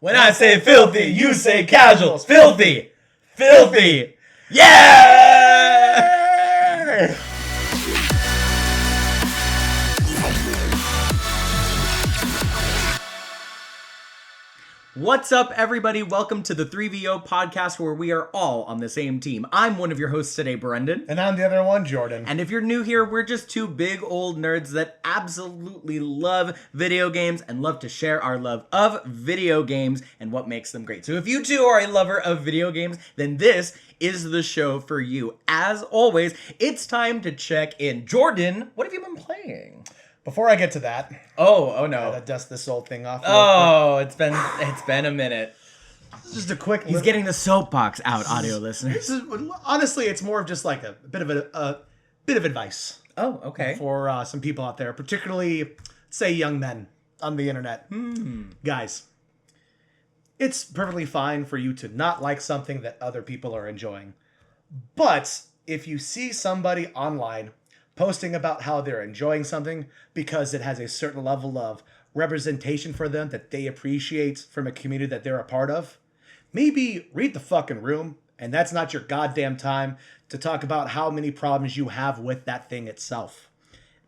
When I say filthy, you say casuals. Filthy. Filthy. Yeah! What's up, everybody? Welcome to the 3VO podcast where we are all on the same team. I'm one of your hosts today, Brendan. And I'm the other one, Jordan. And if you're new here, we're just two big old nerds that absolutely love video games and love to share our love of video games and what makes them great. So if you too are a lover of video games, then this is the show for you. As always, it's time to check in. Jordan, what have you been playing? Before I get to that, oh no, I gotta dust this old thing off. Oh, it's been a minute. Just a quick. He's getting the soapbox out, audio listeners. Honestly, it's more of just like a bit of advice. Oh, okay. For some people out there, particularly, say, young men on the internet. Guys, it's perfectly fine for you to not like something that other people are enjoying, but if you see somebody online posting about how they're enjoying something because it has a certain level of representation for them that they appreciate from a community that they're a part of, maybe read the fucking room, and that's not your goddamn time to talk about how many problems you have with that thing itself.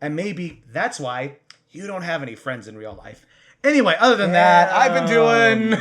And maybe that's why you don't have any friends in real life. Anyway, other than that, I've been doing...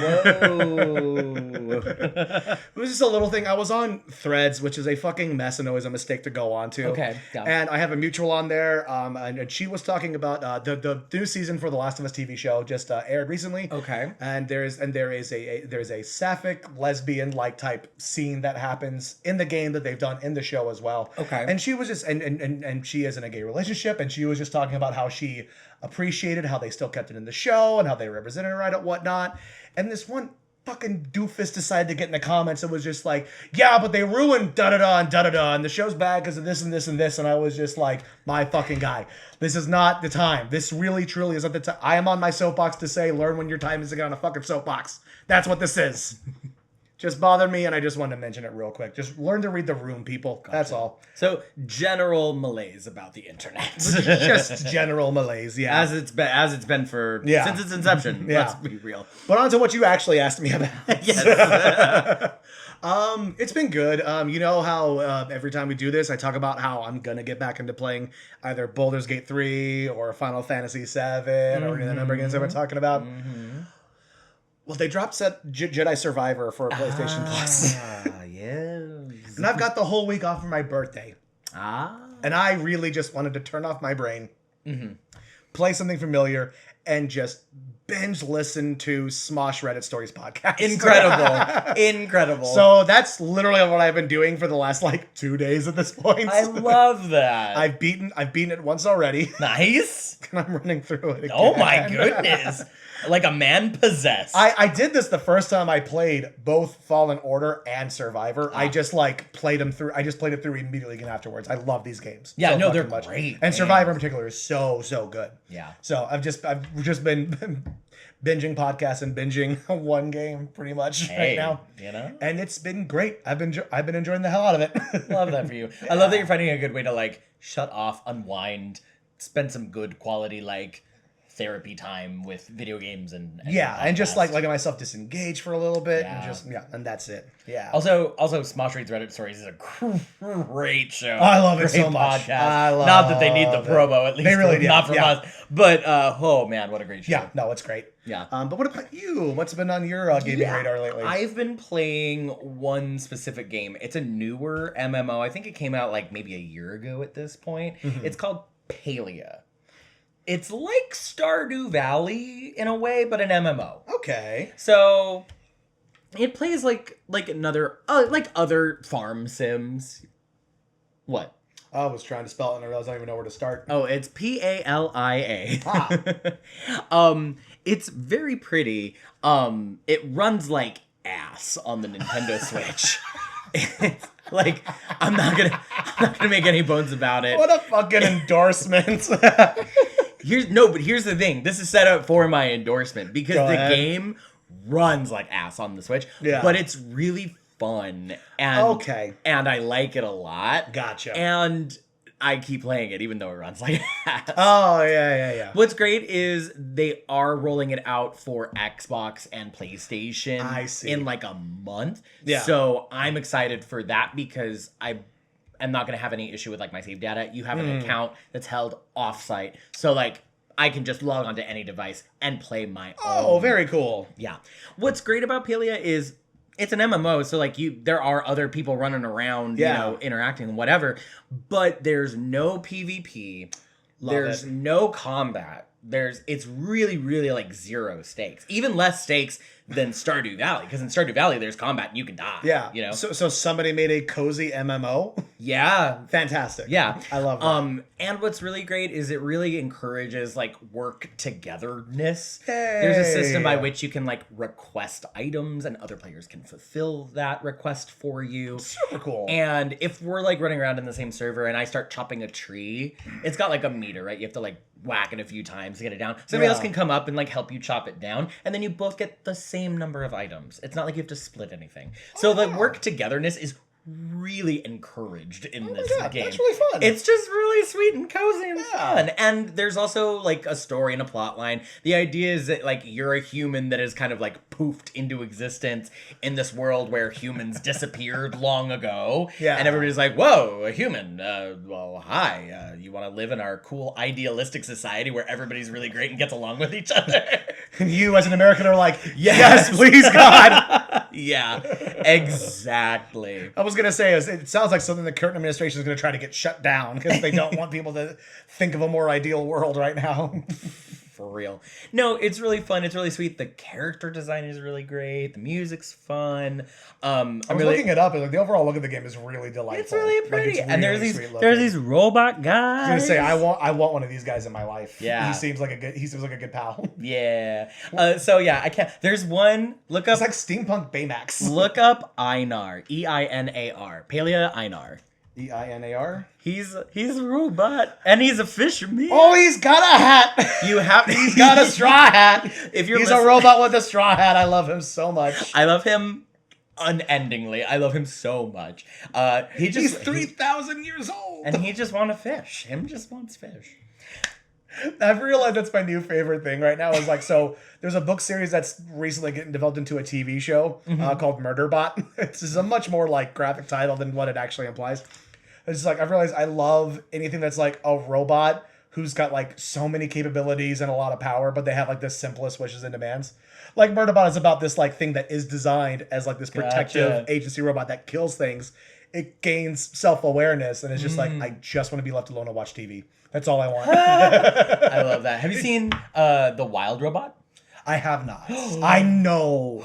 It was just a little thing. I was on Threads, which is a fucking mess and always a mistake to go on to. Okay, yeah. And I have a mutual on there, and she was talking about the new season for the Last of Us TV show just aired recently. Okay. And there is a sapphic lesbian-like type scene that happens in the game that they've done in the show as well. Okay. And she was just and she is in a gay relationship, and she was just talking about how she appreciated how they still kept it in the show and how they represented her right and whatnot. And this one fucking doofus decided to get in the comments and was just like, yeah, but they ruined da-da-da and da-da-da, and the show's bad because of this and this and this. And I was just like, my fucking guy, this is not the time. This really, truly is not the time. I am on my soapbox to say, learn when your time is to get on a fucking soapbox. That's what this is. Just bothered me, and I just wanted to mention it real quick. Just learn to read the room, people. Gotcha. That's all. So, general malaise about the internet. Just general malaise, yeah. As it's been for since its inception. Yeah. Let's be real. But on to what you actually asked me about. Yes. It's been good. You know how every time we do this, I talk about how I'm gonna get back into playing either Baldur's Gate 3 or Final Fantasy 7 or any of the number games I've been talking about. Mm-hmm. Well, they dropped Jedi Survivor for PlayStation Plus. Yes. And I've got the whole week off for my birthday. And I really just wanted to turn off my brain, play something familiar, and just binge listen to Smosh Reddit Stories podcast. Incredible. So that's literally what I've been doing for the last 2 days at this point. I love that. I've beaten it once already. Nice. And I'm running through it again. Oh my goodness. Like a man possessed. I did this the first time I played both Fallen Order and Survivor. I just played them through. I just played it through immediately again afterwards. I love these games. Yeah, so no, they're much. great. And Survivor in particular is so good. Yeah. So I've just been binging podcasts and binging one game pretty much right now. You know? And it's been great. I've been enjoying the hell out of it. Love that for you. Yeah. I love that you're finding a good way to shut off, unwind, spend some good quality therapy time with video games and and just letting myself disengage for a little bit and that's it. Yeah. Also Smosh Reads Reddit Stories is a great show. I love it so much. Podcast. Not that they need the promo, at least they really do. Not from us. But oh man, what a great show. Yeah, no, it's great. Yeah. But what about you? What's been on your gaming radar lately? I've been playing one specific game. It's a newer MMO. I think it came out maybe a year ago at this point. Mm-hmm. It's called Palia. It's like Stardew Valley in a way, but an MMO. Okay. So it plays like another other farm sims. What? I was trying to spell it and I realized I don't even know where to start. Oh, it's Palia. It's very pretty. It runs like ass on the Nintendo Switch. It's I'm not gonna make any bones about it. What a fucking endorsement. Here's the thing. This is set up for my endorsement because game runs like ass on the Switch. Yeah. But it's really fun. And okay. And I like it a lot. Gotcha. And I keep playing it even though it runs like ass. Oh, yeah. What's great is they are rolling it out for Xbox and PlayStation I see. in like a month. Yeah. So I'm excited for that because I am not going to have any issue with like my save data. You have an account that's held offsite. So like I can just log onto any device and play my own. Oh, very cool. Yeah. What's great about Palia is it's an MMO, so like there are other people running around, Yeah. you know, interacting, whatever. But there's no PvP. There's no combat. It's really, really like zero stakes. Even less stakes than Stardew Valley, because in Stardew Valley there's combat and you can die. Yeah. You know. So somebody made a cozy MMO. Yeah. Fantastic. Yeah. I love that. And what's really great is it really encourages like work togetherness. Hey. There's a system by which you can like request items and other players can fulfill that request for you. Super cool. And if we're like running around in the same server and I start chopping a tree, it's got like a meter, right? You have to like whack it a few times to get it down. Somebody else can come up and like help you chop it down, and then you both get the same number of items. It's not like you have to split anything. So the work togetherness is really encouraged in this game. That's really fun. It's just really sweet and cozy and Yeah. fun. And there's also like a story and a plot line. The idea is that like you're a human that is kind of like poofed into existence in this world where humans disappeared long ago. Yeah. And everybody's like, whoa, a human. Well, hi. You want to live in our cool idealistic society where everybody's really great and gets along with each other? And you as an American are like, yes, please, God. Yeah, exactly. I was going to say, it sounds like something the current administration is going to try to get shut down because they don't want people to think of a more ideal world right now. For real. No, it's really fun. It's really sweet. The character design is really great. The music's fun. I was looking it up, and like, the overall look of the game is really delightful. It's really Like, pretty. it's And there's really these sweet looking. there's these robot guys. I was gonna say I want one of these guys in my life. Yeah. he seems like a good pal. Yeah. So yeah, I can't. There's one. Look up. It's like steampunk Baymax. Look up Einar. Einar. Palea Einar. Einar. He's a robot and he's a fisherman. Oh, he's got a hat. You have. He's got a straw hat. If you're He's a robot with a straw hat. I love him so much. I love him unendingly. I love him so much. He's 3,000 years old. and he just wants to fish. Him just wants fish. I've realized that's my new favorite thing right now. Is like, so there's a book series that's recently getting developed into a TV show called Murderbot. It's a much more like graphic title than what it actually implies. It's just like I've realized I love anything that's like a robot who's got like so many capabilities and a lot of power, but they have like the simplest wishes and demands. Like Murderbot is about this like thing that is designed as like this protective agency robot that kills things. It gains self-awareness and it's just like, I just want to be left alone and watch TV. That's all I want. I love that. Have you seen The Wild Robot? I have not. I know.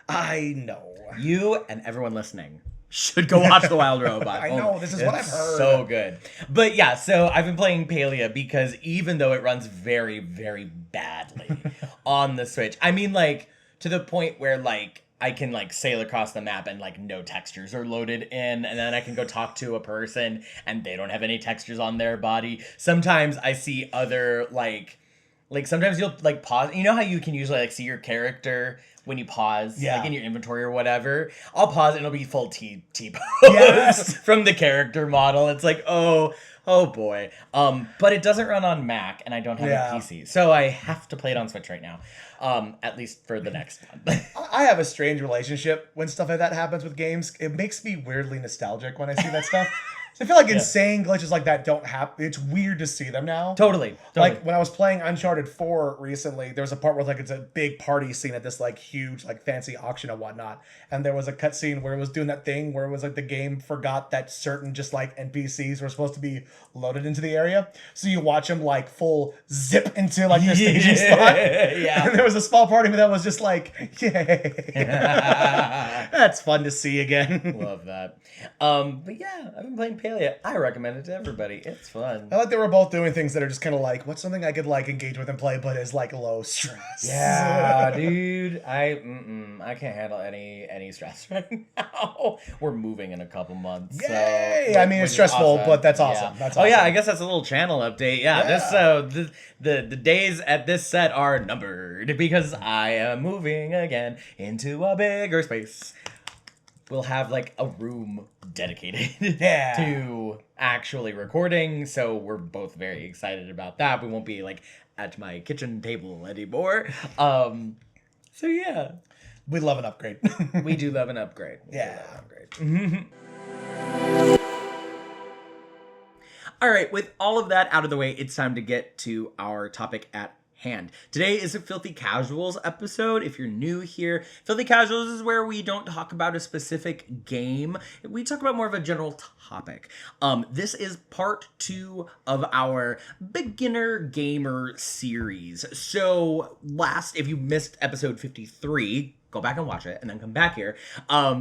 I know. You and everyone listening should go watch The Wild Robot. I know. This is what I've heard. So good. But yeah, so I've been playing Palia because even though it runs very, very badly on the Switch, I mean, like, to the point where, like, I can, like, sail across the map and, like, no textures are loaded in, and then I can go talk to a person, and they don't have any textures on their body. Sometimes I see other, like sometimes you'll, like, pause. You know how you can usually, like, see your character when you pause, like, in your inventory or whatever? I'll pause, and it'll be full T-pose Yes. from the character model. It's like, oh boy. But it doesn't run on Mac, and I don't have a PC. So I have to play it on Switch right now. At least for the next one. I have a strange relationship when stuff like that happens with games. It makes me weirdly nostalgic when I see that stuff. So I feel like insane glitches like that don't happen. It's weird to see them now. Totally. Like when I was playing Uncharted 4 recently, there was a part where like it's a big party scene at this like huge like fancy auction and whatnot, and there was a cutscene where it was doing that thing where it was like the game forgot that certain just like NPCs were supposed to be loaded into the area, so you watch them like full zip into like your staging spot. Yeah. And there was a small party that was just like, yay. That's fun to see again. Love that. But yeah, I've been playing Palia. I recommend it to everybody. It's fun. I like they were both doing things that are just kind of like, what's something I could like engage with and play, but is like low stress. Yeah, dude. I can't handle any stress right now. We're moving in a couple months. Yay! So, I mean, it's which is stressful, awesome. but that's awesome. Yeah. That's Oh yeah, awesome. I guess that's a little channel update. Yeah. The days at this set are numbered because I am moving again into a bigger space. we'll have like a room dedicated Yeah. to actually recording. So we're both very excited about that. We won't be like at my kitchen table anymore. So yeah, We love an upgrade. we do love an upgrade. We do Yeah. love an upgrade. All right, with all of that out of the way, it's time to get to our topic at hand. Today is a Filthy Casuals episode. If you're new here, Filthy Casuals is where we don't talk about a specific game. We talk about more of a general topic. This is part 2 of our beginner gamer series. So if you missed episode 53, go back and watch it and then come back here.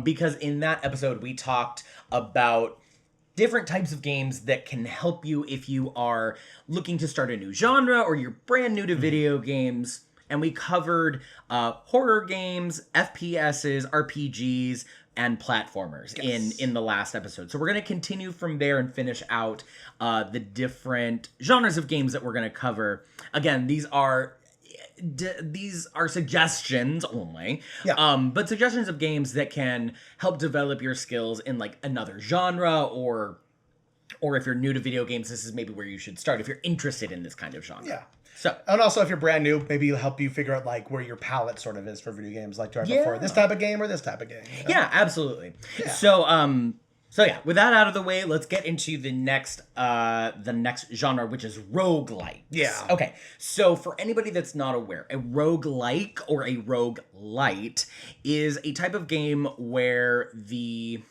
Because in that episode, we talked about different types of games that can help you if you are looking to start a new genre or you're brand new to video games. And we covered horror games, FPSs, RPGs, and platformers in the last episode. So we're going to continue from there and finish out the different genres of games that we're going to cover. Again, these are suggestions only, but suggestions of games that can help develop your skills in like another genre, or if you're new to video games, this is maybe where you should start if you're interested in this kind of genre. Yeah. So, and also, if you're brand new, maybe it'll help you figure out like where your palette sort of is for video games. Like, do I prefer this type of game or this type of game? You know? Yeah, absolutely. Yeah. So yeah, with that out of the way, let's get into the next genre, which is roguelike. Yeah. Okay, so for anybody that's not aware, a roguelike or a roguelite is a type of game where the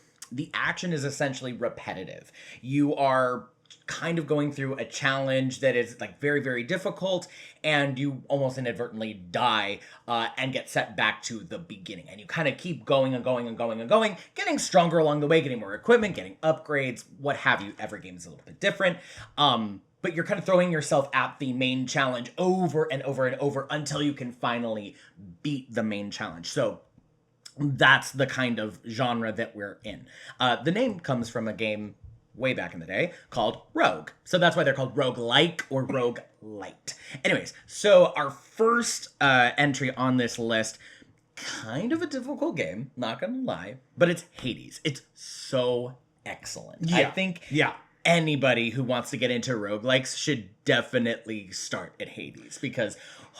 action is essentially repetitive. You are kind of going through a challenge that is like very, very difficult, and you almost inadvertently die and get set back to the beginning, and you kind of keep going and going and going and going, getting stronger along the way, getting more equipment, getting upgrades, what have you. Every game is a little bit different, but you're kind of throwing yourself at the main challenge over and over and over until you can finally beat the main challenge. So that's the kind of genre that we're in. The name comes from a game way back in the day called Rogue. So that's why they're called roguelike or roguelite. Anyways, so our first entry on this list, kind of a difficult game, not gonna lie, but it's Hades. It's so excellent. Yeah. I think anybody who wants to get into roguelikes should definitely start at Hades, because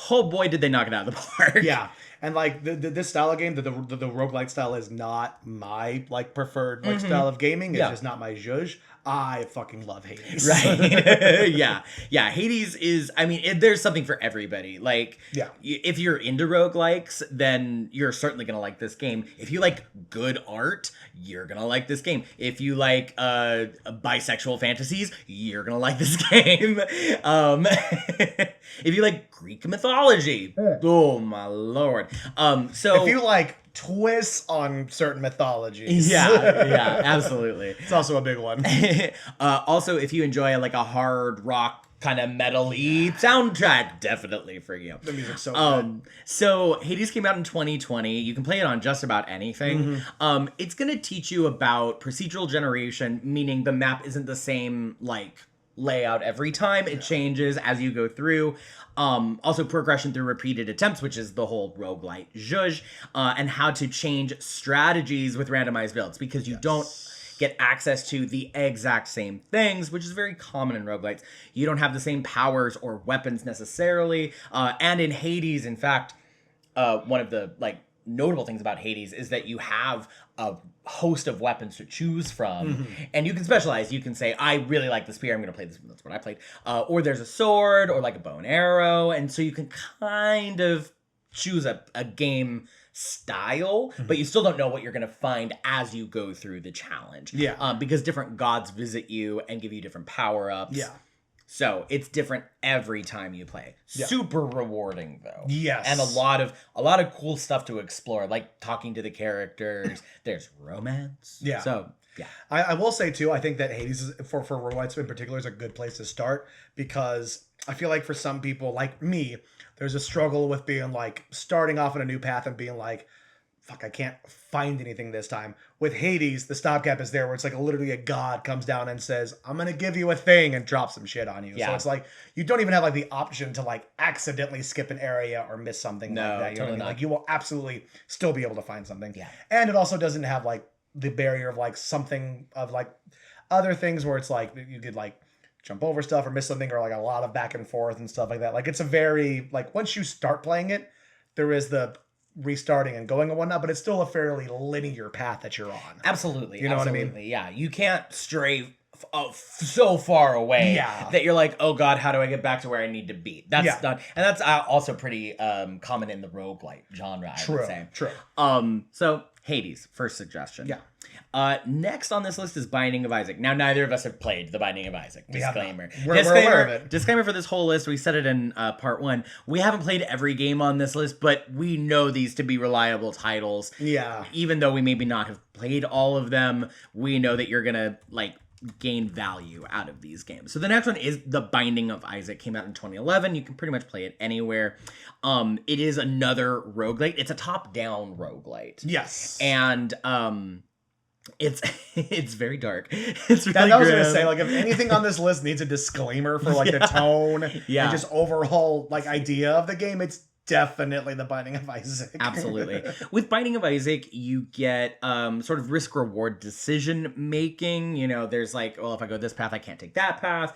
oh boy did they knock it out of the park. Yeah. And like this style of game, the roguelike style is not my like preferred like style of gaming. It's just not my zhuzh. I fucking love Hades. Right. Yeah. Hades is, I mean, there's something for everybody. Like, if you're into roguelikes, then you're certainly going to like this game. If you like good art, you're going to like this game. If you like bisexual fantasies, you're going to like this game. If you like Greek mythology, oh my lord. So if you like twists on certain mythologies. Yeah, absolutely. It's also a big one. Also, if you enjoy like a hard rock kind of metal-y soundtrack, definitely for you. The music's so good. So Hades came out in 2020. You can play it on just about anything. It's going to teach you about procedural generation, meaning the map isn't the same like layout every time. It changes as you go through. Also progression through repeated attempts, which is the whole roguelite zhuzh, and how to change strategies with randomized builds, because you don't get access to the exact same things, which is very common in roguelites. You don't have the same powers or weapons necessarily. And in Hades, in fact, one of the like notable things about Hades is that you have a host of weapons to choose from, and you can specialize. You can say, I really like the spear, I'm going to play this one, that's what I played. Or there's a sword, or like a bow and arrow, and so you can kind of choose a game style, but you still don't know what you're going to find as you go through the challenge. Because different gods visit you and give you different power-ups. So it's different every time you play. Super rewarding though. Yes. And a lot of cool stuff to explore, like talking to the characters. There's romance. Yeah. So yeah. I will say too, I think that Hades is, for roguelites in particular, is a good place to start, because I feel like for some people like me, there's a struggle with being like starting off on a new path and being like, fuck, I can't find anything this time. With Hades, the stopgap is there, where it's like literally a god comes down and says, I'm going to give you a thing, and drops some shit on you. So it's like, you don't even have like the option to like accidentally skip an area or miss something like that. You know what I mean? Like, you will absolutely still be able to find something. And it also doesn't have like the barrier of like something of like other things where it's like you could like jump over stuff or miss something or like a lot of back and forth and stuff like that. Like it's a very like once you start playing it, there is the restarting and going and whatnot, but it's still a fairly linear path that you're on. Absolutely. You know what I mean? Yeah. You can't stray so far away that you're like, oh god, how do I get back to where I need to be? That's not, and that's also pretty common in the roguelite genre, I would say. True. So Hades, first suggestion. Yeah. Next on this list is Binding of Isaac. Now, neither of us have played The Binding of Isaac. Disclaimer. We're aware of it. Disclaimer for this whole list. We said it in part 1. We haven't played every game on this list, but we know these to be reliable titles. Yeah. Even though we maybe not have played all of them, we know that you're going to, like, gain value out of these games. So the next one is The Binding of Isaac. Came out in 2011. You can pretty much play it anywhere. It is another roguelite. It's a top-down roguelite. Yes. And it's very dark. It's really I was gonna grim. say, like, if anything on this list needs a disclaimer for like the tone and just overall like idea of the game, it's definitely The Binding of Isaac. Absolutely. With Binding of Isaac, you get sort of risk reward decision making. You know, there's like, well, if I go this path, I can't take that path.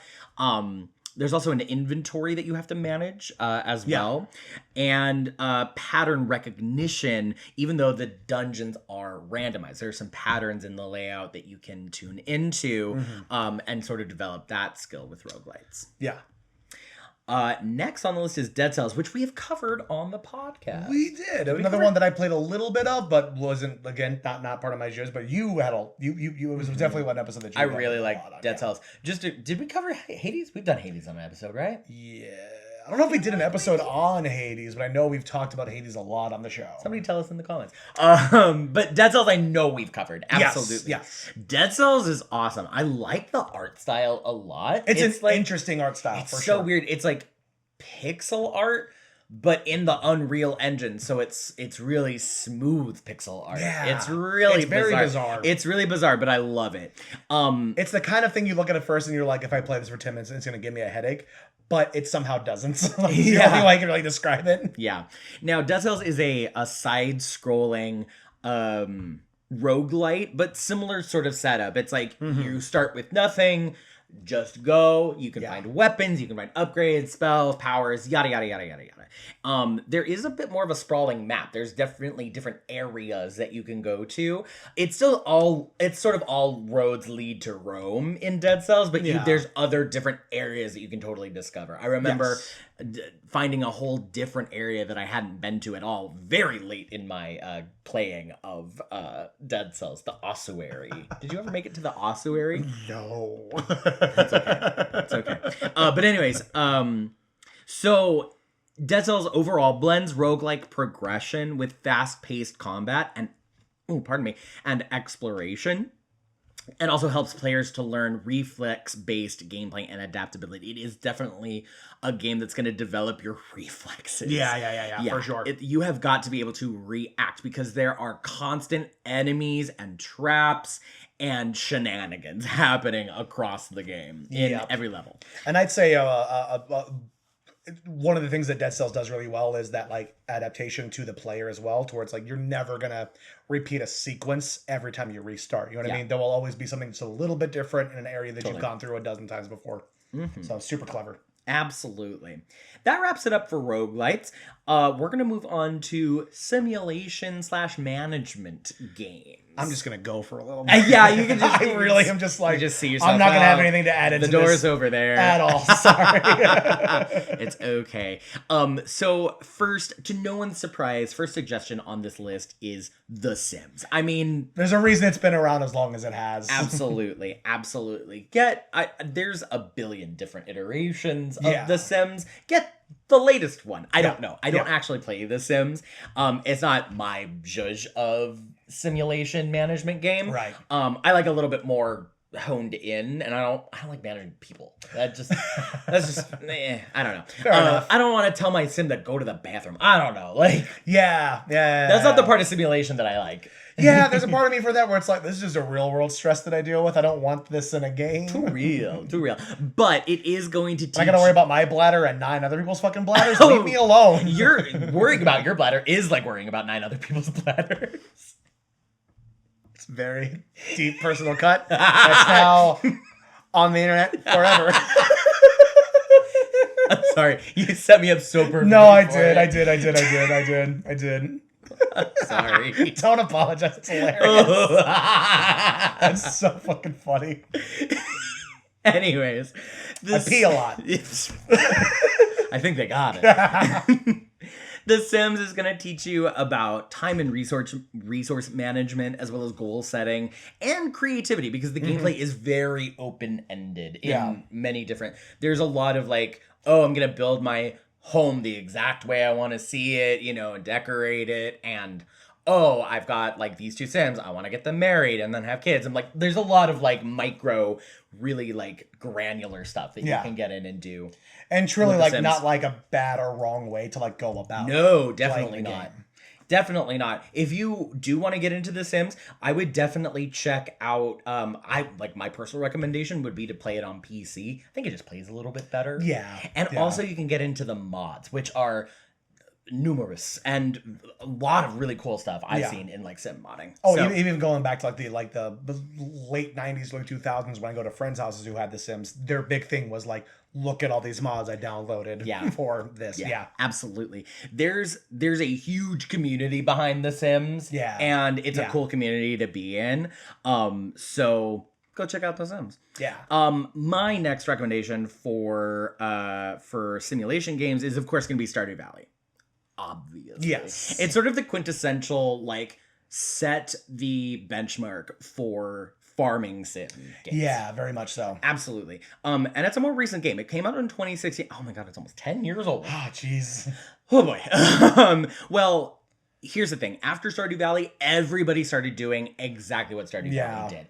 There's also an inventory that you have to manage as well. And pattern recognition, even though the dungeons are randomized. There are some patterns in the layout that you can tune into and sort of develop that skill with roguelites. Yeah. Next on the list is Dead Cells, which we have covered on the podcast. We did. Another one that I played a little bit of, but wasn't, again, not part of my shows. But you had it was definitely one episode that you I really like Dead Cells. Did we cover Hades? We've done Hades on an episode, right? Yeah. I don't know if we did an episode on Hades, but I know we've talked about Hades a lot on the show. Somebody tell us in the comments. But Dead Cells, I know we've covered. Absolutely. Yes. Dead Cells is awesome. I like the art style a lot. It's an interesting art style, it's for so sure. weird. It's like pixel art, but in the Unreal Engine, so it's really smooth pixel art. Yeah. It's really very bizarre. It's really bizarre, but I love it. It's the kind of thing you look at it first and you're like, if I play this for 10 minutes, it's going to give me a headache. But it somehow doesn't. It's the only way I can really describe it. Yeah. Now, Dead Cells is a side-scrolling roguelite, but similar sort of setup. It's like you start with nothing, just go. You can find weapons, you can find upgrades, spells, powers, yada, yada, yada, yada, yada. There is a bit more of a sprawling map. There's definitely different areas that you can go to. It's sort of all roads lead to Rome in Dead Cells, but there's other different areas that you can totally discover. I remember finding a whole different area that I hadn't been to at all very late in my playing of Dead Cells, the ossuary. Did you ever make it to the ossuary? No. That's okay. It's okay. But anyways, so Dead Cells overall blends roguelike progression with fast-paced combat and exploration. And also helps players to learn reflex-based gameplay and adaptability. It is definitely a game that's going to develop your reflexes. Yeah, for sure. You have got to be able to react because there are constant enemies and traps and shenanigans happening across the game in every level. And I'd say one of the things that Dead Cells does really well is that like adaptation to the player as well, towards like you're never gonna repeat a sequence every time you restart. You know what I mean? There will always be something that's a little bit different in an area that you've gone through a dozen times before. So super clever. Absolutely. That wraps it up for roguelites. We're gonna move on to simulation/management games. I'm just gonna go for a little bit. Yeah, you can just. I really am just like. You just see yourself. I'm not gonna have anything to add into the door's this over there at all. Sorry. It's okay. So first, to no one's surprise, first suggestion on this list is The Sims. I mean, there's a reason it's been around as long as it has. Absolutely. There's a billion different iterations of The Sims. Get the latest one. I don't know. I don't actually play The Sims. It's not my zhuzh of simulation management game. Right. I like a little bit more honed in, and I don't like managing people. That's just I don't know. Fair enough. I don't want to tell my sim to go to the bathroom. I don't know. Like yeah. That's not the part of simulation that I like. Yeah, there's a part of me for that where it's like, this is just a real world stress that I deal with. I don't want this in a game. Too real. But it is going to teach. I gotta worry about my bladder and 9 other people's fucking bladders. Leave me alone. You're worrying about your bladder is like worrying about 9 other people's bladders. Very deep personal cut. That's now on the internet forever. I'm sorry. You set me up so perfectly. No, I for did. it. I did. I'm sorry. Don't apologize. It's hilarious. That's so fucking funny. Anyways. I pee a lot. I think they got it. The Sims is going to teach you about time and resource management, as well as goal setting and creativity, because the gameplay is very open-ended in many different... There's a lot of like, oh, I'm going to build my home the exact way I want to see it, you know, and decorate it, and oh, I've got like these two Sims, I want to get them married and then have kids. And like, there's a lot of like micro, really like granular stuff that you can get in and do. And truly like Sims. Not like a bad or wrong way to like go about. No, definitely not. Definitely not. If you do want to get into The Sims, I would definitely check out, my personal recommendation would be to play it on PC. I think it just plays a little bit better. Yeah. And also you can get into the mods, which are numerous and a lot of really cool stuff I've seen in like sim modding. Oh, so, even going back to like the late 90s, early 2000s, when I go to friends' houses who had The Sims, their big thing was like, look at all these mods I downloaded for this. Yeah, absolutely. There's a huge community behind The Sims. Yeah. And it's a cool community to be in. So go check out The Sims. Yeah. My next recommendation for simulation games is of course going to be Stardew Valley. Obviously. Yes. It's sort of the quintessential, like, set the benchmark for farming sim games. Yeah, very much so. Absolutely. And it's a more recent game. It came out in 2016. Oh my god, it's almost 10 years old. Oh, jeez. Oh boy. Well, here's the thing. After Stardew Valley, everybody started doing exactly what Stardew Valley did.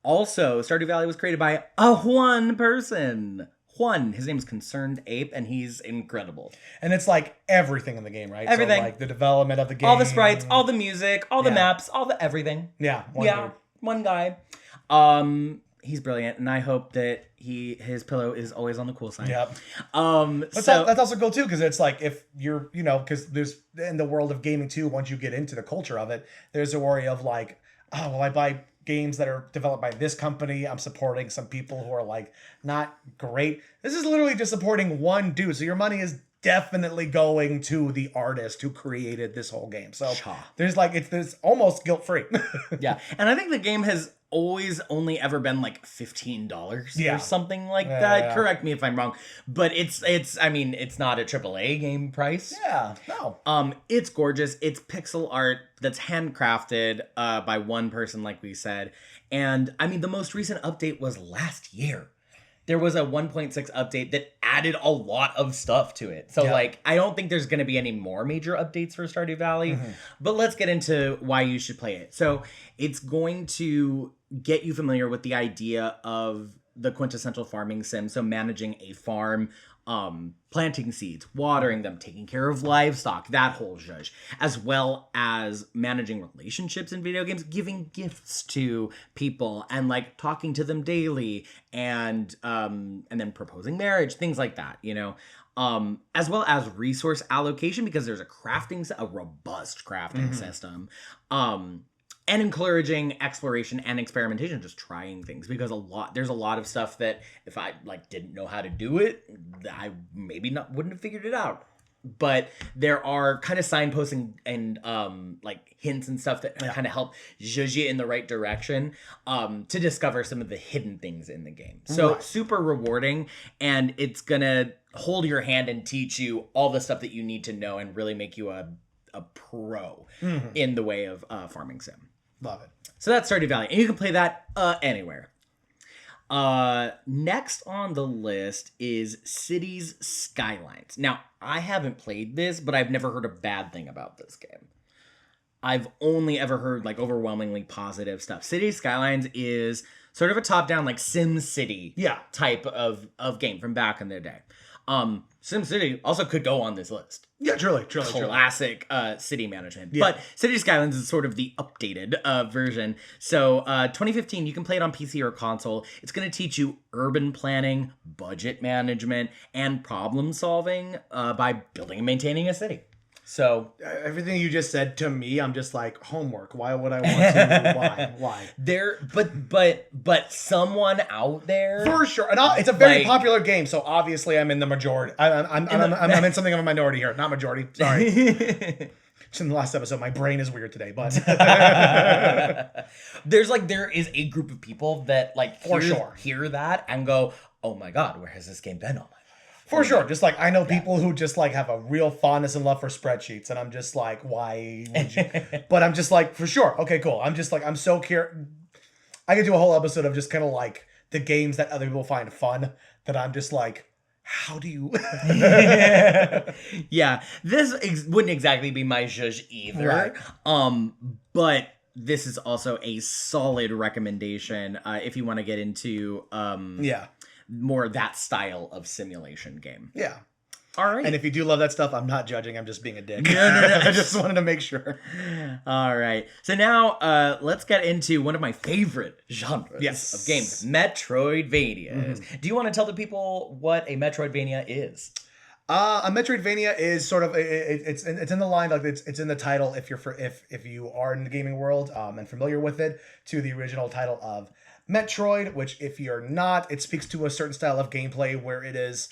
Also, Stardew Valley was created by a one person. Juan, his name's Concerned Ape, and he's incredible. And it's like everything in the game, right? Everything. So like the development of the game. All the sprites, all the music, all the maps, all the everything. Yeah. One guy. He's brilliant, and I hope that his pillow is always on the cool side. Yep. But that's also cool too, because it's like if you're, because there's in the world of gaming too, once you get into the culture of it, there's a worry of like, oh, well, I buy games that are developed by this company. I'm supporting some people who are like not great. This is literally just supporting one dude. So your money is definitely going to the artist who created this whole game. So there's almost guilt-free. Yeah. And I think the game has always only ever been like $15 or something like that. Yeah. Correct me if I'm wrong, but it's not a AAA game price. Yeah. No. It's gorgeous. It's pixel art that's handcrafted by one person, like we said. And I mean, the most recent update was last year. There was a 1.6 update that added a lot of stuff to it. So, I don't think there's going to be any more major updates for Stardew Valley. Mm-hmm. But let's get into why you should play it. So, it's going to get you familiar with the idea of the quintessential farming sim. So, managing a farm, planting seeds, watering them, taking care of livestock, that whole zhuzh, as well as managing relationships in video games, giving gifts to people and like talking to them daily and then proposing marriage, things like that, as well as resource allocation, because there's a robust crafting system, and encouraging exploration and experimentation, just trying things, because there's a lot of stuff that if I didn't know how to do it, I maybe wouldn't have figured it out. But there are kind of signposts and hints and stuff that kind of help zhuzh you in the right direction to discover some of the hidden things in the game. So super rewarding, and it's gonna hold your hand and teach you all the stuff that you need to know and really make you a pro in the way of farming sim. Love it. So that's Stardew Valley, and you can play that anywhere. Next on the list is Cities Skylines. Now, I haven't played this, but I've never heard a bad thing about this game. I've only ever heard overwhelmingly positive stuff. Cities Skylines is sort of a top-down Sim City type of game from back in the day. SimCity also could go on this list. Yeah, truly. Classic city management. Yeah. But City Skylines is sort of the updated version. So 2015, you can play it on PC or console. It's going to teach you urban planning, budget management, and problem solving by building and maintaining a city. So everything you just said to me, I'm just like, homework. Why would I want to? Why? But someone out there for sure, and it's a very like, popular game. So obviously, I'm in the majority. I'm in something of a minority here, not majority. Sorry. It's in the last episode. My brain is weird today, but there is a group of people that like hear that and go, oh my god, where has this game been all my life? For sure. Just like I know people who just like have a real fondness and love for spreadsheets, and I'm just like, why would you? But I'm just like, for sure. Okay, cool. I'm just like, I'm so curious. I could do a whole episode of just kind of like the games that other people find fun that I'm just like, how do you? Yeah, this wouldn't exactly be my zhuzh either. Right. But this is also a solid recommendation if you want to get into more that style of simulation game. Yeah. All right. And if you do love that stuff, I'm not judging. I'm just being a dick. No. I just wanted to make sure. All right. So now let's get into one of my favorite genres of games, Metroidvanias. Mm-hmm. Do you want to tell the people what a Metroidvania is? A Metroidvania is sort of it's in the line, like it's in the title if you are in the gaming world and familiar with it, to the original title of Metroid, which if you're not, it speaks to a certain style of gameplay where it is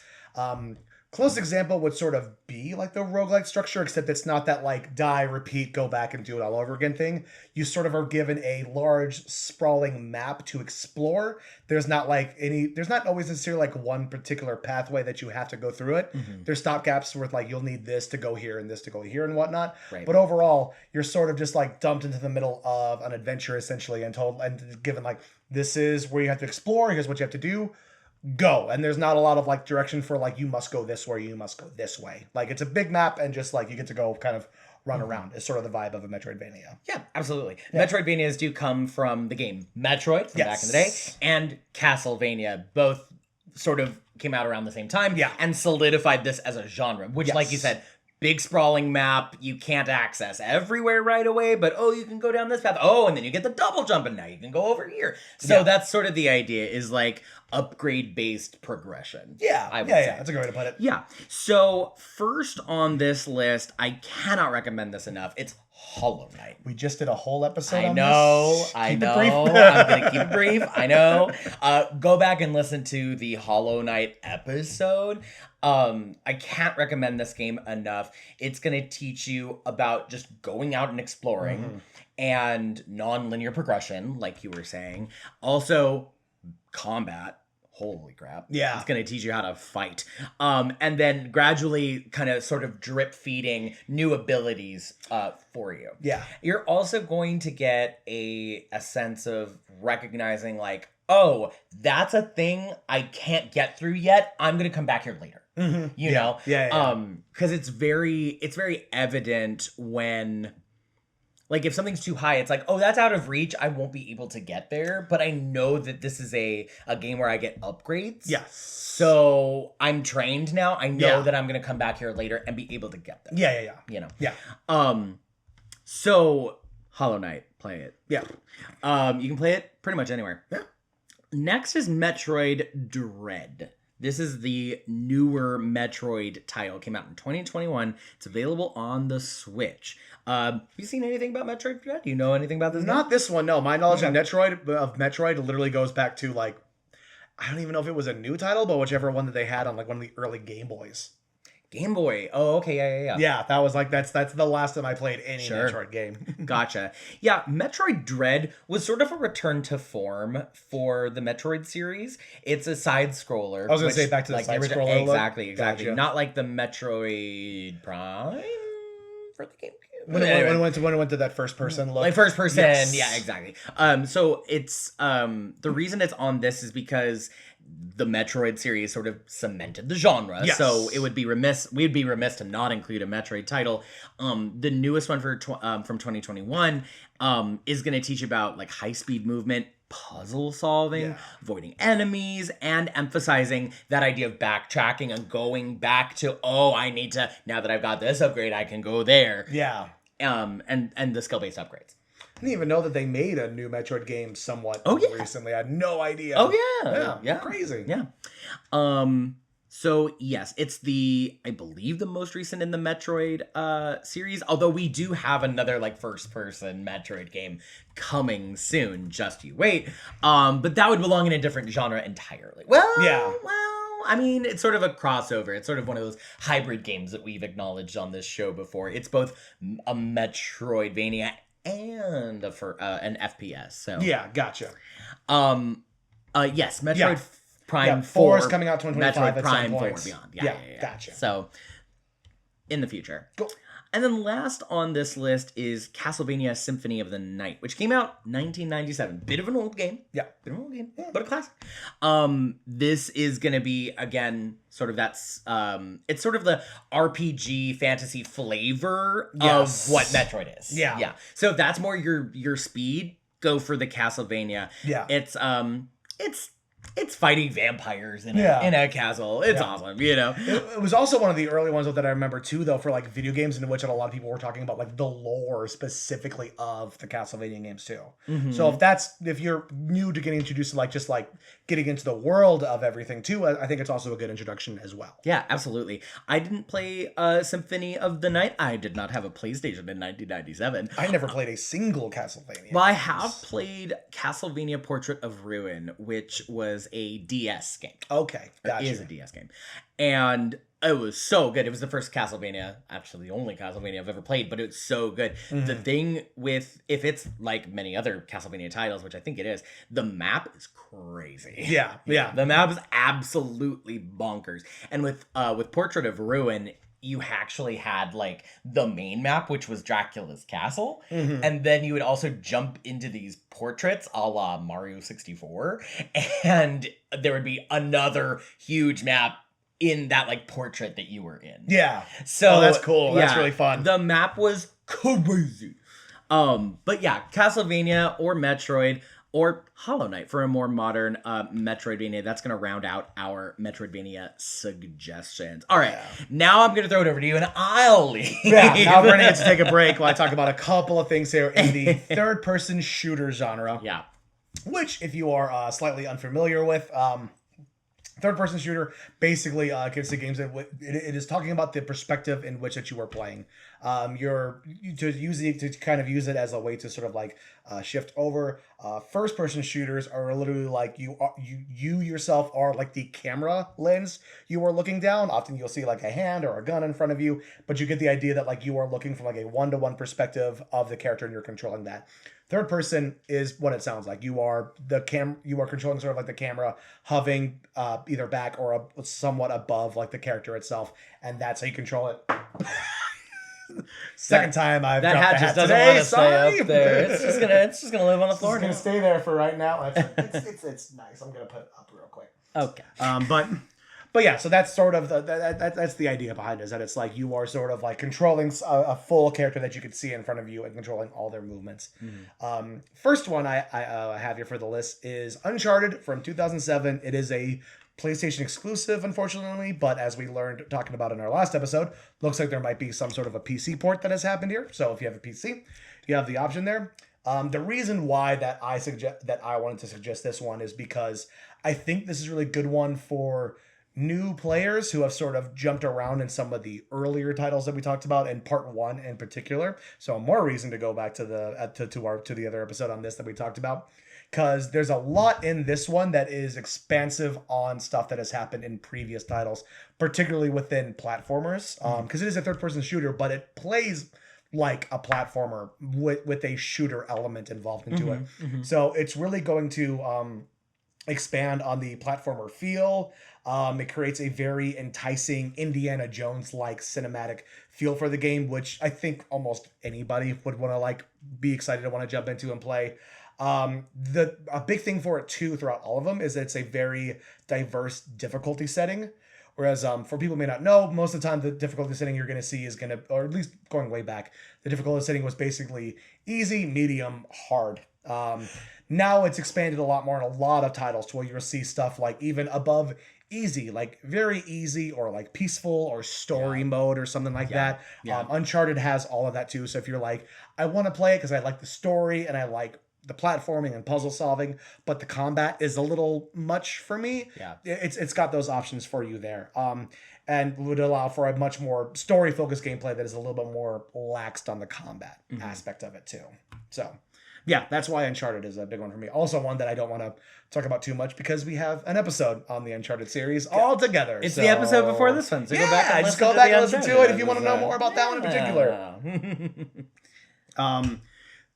close example would sort of be like the roguelike structure, except it's not that like die, repeat, go back and do it all over again thing. You sort of are given a large sprawling map to explore. There's not always necessarily like one particular pathway that you have to go through it. Mm-hmm. There's stopgaps where like you'll need this to go here and this to go here and whatnot. Right. But overall, you're sort of just like dumped into the middle of an adventure essentially and given like, this is where you have to explore, here's what you have to do. Go. And there's not a lot of like direction for like, you must go this way, you must go this way. Like it's a big map and just like you get to go kind of run around. Is sort of the vibe of a Metroidvania. Yeah, absolutely. Yeah. Metroidvanias do come from the game Metroid from back in the day and Castlevania. Both sort of came out around the same time and solidified this as a genre, which like you said, big sprawling map, you can't access everywhere right away, but you can go down this path. And then you get the double jump and now you can go over here. So that's sort of the idea, is like upgrade-based progression. Yeah, I would say. That's a good way to put it. Yeah. So first on this list, I cannot recommend this enough. It's Hollow Knight. We just did a whole episode on this. I know. I'm going to keep it brief. I know. Go back and listen to the Hollow Knight episode. I can't recommend this game enough. It's going to teach you about just going out and exploring and non-linear progression, like you were saying. Also, combat. Holy crap. Yeah. It's going to teach you how to fight. And then gradually kind of sort of drip feeding new abilities for you. Yeah. You're also going to get a sense of recognizing like, that's a thing I can't get through yet. I'm going to come back here later. Mm-hmm. You know? Yeah. Because it's very evident when, like, if something's too high, it's like, that's out of reach. I won't be able to get there. But I know that this is a game where I get upgrades. Yes. So I'm trained now. I know that I'm going to come back here later and be able to get them. Yeah. You know? Yeah. So Hollow Knight, play it. Yeah. You can play it pretty much anywhere. Yeah. Next is Metroid Dread. This is the newer Metroid title. It came out in 2021. It's available on the Switch. Have you seen anything about Metroid Dread? Do you know anything about this game? Not this one, no. My knowledge of Metroid literally goes back to like, I don't even know if it was a new title, but whichever one that they had on like one of the early Game Boys. Game Boy. Oh, okay, yeah. Yeah, that was like that's the last time I played any Metroid game. Gotcha. Yeah, Metroid Dread was sort of a return to form for the Metroid series. It's a side scroller. I was gonna say back to the side scroller. Exactly. Gotcha. Not like the Metroid Prime for the GameCube. When it went to that first person look. Like first person, yeah, exactly. So it's the reason it's on this is because the Metroid series sort of cemented the genre. Yes. So we'd be remiss to not include a Metroid title. The newest one from 2021 is going to teach about like high-speed movement, puzzle solving, avoiding enemies, and emphasizing that idea of backtracking and going back to, I need to, now that I've got this upgrade, I can go there. Yeah. And the skill-based upgrades. I didn't even know that they made a new Metroid game somewhat recently. I had no idea. Oh, yeah. Yeah. Crazy. Yeah. So yes, it's I believe the most recent in the Metroid series. Although we do have another like first person Metroid game coming soon. Just you wait. But that would belong in a different genre entirely. Well, I mean, it's sort of a crossover. It's sort of one of those hybrid games that we've acknowledged on this show before. It's both a Metroidvania and an FPS. So Yeah, gotcha. Yes, Metroid Prime 4 4 is coming out 2025 Metroid at Prime some 4 point. beyond. Yeah, gotcha. So in the future. Cool. And then last on this list is Castlevania Symphony of the Night, which came out 1997. Bit of an old game. Yeah. Bit of an old game, but a classic. This is going to be, again, sort of it's sort of the RPG fantasy flavor of what Metroid is. Yeah. So if that's more your speed, go for the Castlevania. Yeah. It's fighting vampires in a castle. It's awesome, you know. It was also one of the early ones that I remember too, though, for like video games in which a lot of people were talking about like the lore specifically of the Castlevania games too. Mm-hmm. So if you're new to getting introduced to like just like getting into the world of everything too, I think it's also a good introduction as well. Yeah, absolutely. I didn't play Symphony of the Night. I did not have a PlayStation in 1997. I never played a single Castlevania. Well, I have played Castlevania Portrait of Ruin, which was a DS game. Okay, gotcha. It is a DS game. And it was so good. It was the first Castlevania, actually the only Castlevania I've ever played, but it's so good. Mm-hmm. The thing with, if it's like many other Castlevania titles, which I think it is, the map is crazy. Yeah. The map is absolutely bonkers. And with Portrait of Ruin, you actually had like the main map, which was Dracula's castle. Mm-hmm. And then you would also jump into these portraits a la Mario 64. And there would be another huge map in that like portrait that you were in. Yeah. So that's cool. That's really fun. The map was crazy. But yeah, Castlevania or Metroid or Hollow Knight for a more modern Metroidvania. That's going to round out our Metroidvania suggestions. All right, now I'm going to throw it over to you, and I'll leave. Yeah, now we're going to get to take a break while I talk about a couple of things here in the third-person shooter genre. Yeah. Which, if you are slightly unfamiliar with, third-person shooter basically consists of games that it is talking about the perspective in which that you are playing. To use it as a way to sort of like shift over. First-person shooters are literally like you yourself are like the camera lens you are looking down. Often you'll see like a hand or a gun in front of you, but you get the idea that like you are looking from like a one-to-one perspective of the character and you're controlling that. Third person is what it sounds like. You are controlling sort of like the camera hovering either back or somewhat above like the character itself, and that's how you control it. Second time I've that dropped hat the just hat doesn't today. want to stay up there. It's just gonna live on the floor. It's gonna stay there for right now. It's nice. I'm gonna put it up real quick. Okay. But yeah, so that's sort of that's the idea behind it, is that it's like you are sort of like controlling a full character that you can see in front of you and controlling all their movements. Mm-hmm. First one I have here for the list is Uncharted from 2007. It is a PlayStation exclusive, unfortunately, but as we learned talking about in our last episode, looks like there might be some sort of a PC port that has happened here. So if you have a PC, you have the option there. The reason why that I wanted to suggest this one is because I think this is a really good one for new players who have sort of jumped around in some of the earlier titles that we talked about in part 1 in particular. So more reason to go back to the other episode on this that we talked about, because there's a lot in this one that is expansive on stuff that has happened in previous titles, particularly within platformers, because it is a third-person shooter, but it plays like a platformer with a shooter element involved into it. Mm-hmm. So it's really going to expand on the platformer feel. It creates a very enticing Indiana Jones-like cinematic feel for the game, which I think almost anybody would want to like be excited to want to jump into and play. A big thing for it too throughout all of them is that it's a very diverse difficulty setting. Whereas for people who may not know, most of the time the difficulty setting you're going to see is going to, or at least going way back, the difficulty setting was basically easy, medium, hard. Now it's expanded a lot more in a lot of titles to where you'll see stuff like even above easy, like very easy, or like peaceful or story mode or something like that. Yeah. Uncharted has all of that too. So if you're like, I want to play it because I like the story and I like the platforming and puzzle solving, but the combat is a little much for me. Yeah. It's got those options for you there. And would allow for a much more story-focused gameplay that is a little bit more laxed on the combat aspect of it too. So, yeah, that's why Uncharted is a big one for me. Also one that I don't want to talk about too much because we have an episode on the Uncharted series all together. It's the episode before this one, so yeah, go back and just go back and listen to it Uncharted if you want to know more about that one in particular. Yeah.